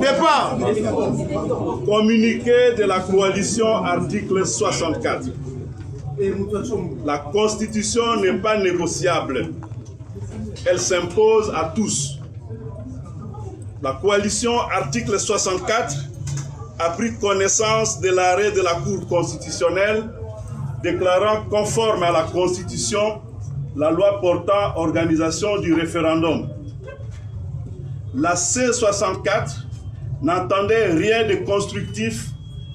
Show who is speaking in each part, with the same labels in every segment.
Speaker 1: Départ. Communiqué de la coalition, article 64. La Constitution n'est pas négociable. Elle s'impose à tous. La coalition, article 64, a pris connaissance de l'arrêt de la Cour constitutionnelle déclarant conforme à la Constitution la loi portant organisation du référendum. La C64 n'entendait rien de constructif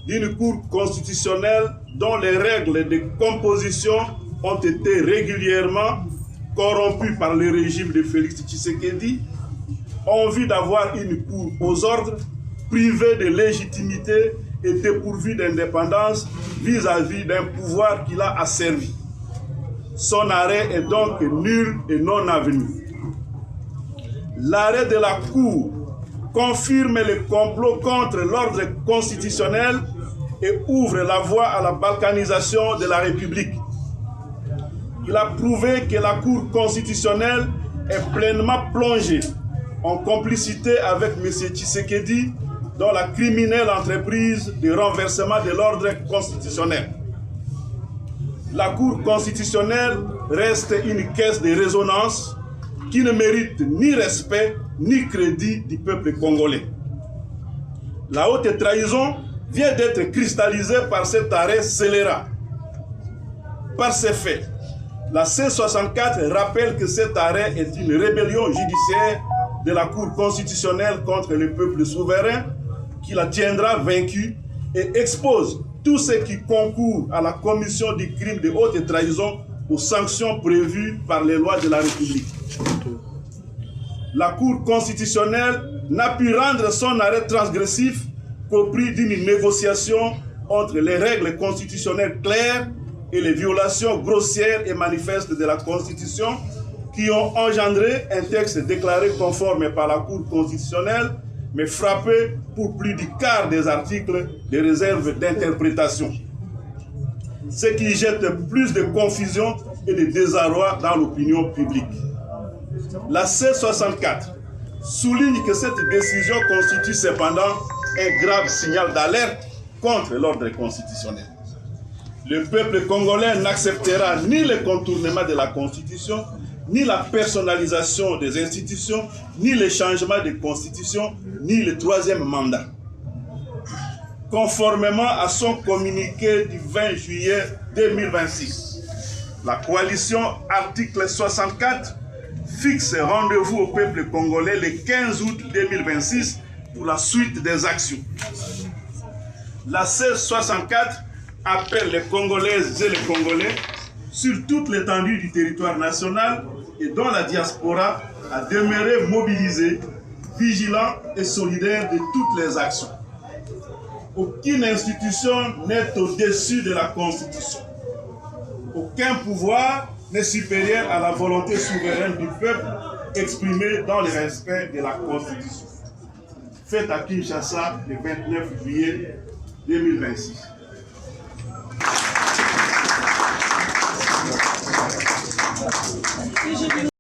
Speaker 1: d'une Cour constitutionnelle dont les règles de composition ont été régulièrement corrompues par le régime de Félix Tshisekedi, ont envie d'avoir une Cour aux ordres, privée de légitimité et dépourvue d'indépendance vis-à-vis d'un pouvoir qui l'a asservi. Son arrêt est donc nul et non avenu. L'arrêt de la Cour confirme le complot contre l'ordre constitutionnel et ouvre la voie à la balkanisation de la République. Il a prouvé que la Cour constitutionnelle est pleinement plongée en complicité avec M. Tshisekedi dans la criminelle entreprise de renversement de l'ordre constitutionnel. La Cour constitutionnelle reste une caisse de résonance qui ne mérite ni respect ni crédit du peuple congolais. La haute trahison vient d'être cristallisée par cet arrêt scélérat. Par ces faits, la C64 rappelle que cet arrêt est une rébellion judiciaire de la Cour constitutionnelle contre le peuple souverain qui la tiendra vaincue et expose tout ce qui concourt à la commission du crime de haute trahison aux sanctions prévues par les lois de la République. La Cour constitutionnelle n'a pu rendre son arrêt transgressif qu'au prix d'une négociation entre les règles constitutionnelles claires et les violations grossières et manifestes de la Constitution qui ont engendré un texte déclaré conforme par la Cour constitutionnelle, mais frappé pour plus du quart des articles de réserve d'interprétation. Ce qui jette plus de confusion et de désarroi dans l'opinion publique. La C64 souligne que cette décision constitue cependant un grave signal d'alerte contre l'ordre constitutionnel. Le peuple congolais n'acceptera ni le contournement de la Constitution, ni la personnalisation des institutions, ni le changement de constitution, ni le troisième mandat. Conformément à son communiqué du 20 juillet 2026, la coalition article 64 fixe rendez-vous au peuple congolais le 15 août 2026 pour la suite des actions. La C64 appelle les Congolaises et les Congolais sur toute l'étendue du territoire national et dans la diaspora à demeurer mobilisés, vigilants et solidaires de toutes les actions. Aucune institution n'est au-dessus de la Constitution. Aucun pouvoir n'est supérieur à la volonté souveraine du peuple exprimée dans le respect de la Constitution. Fait à Kinshasa le 29 juillet 2026.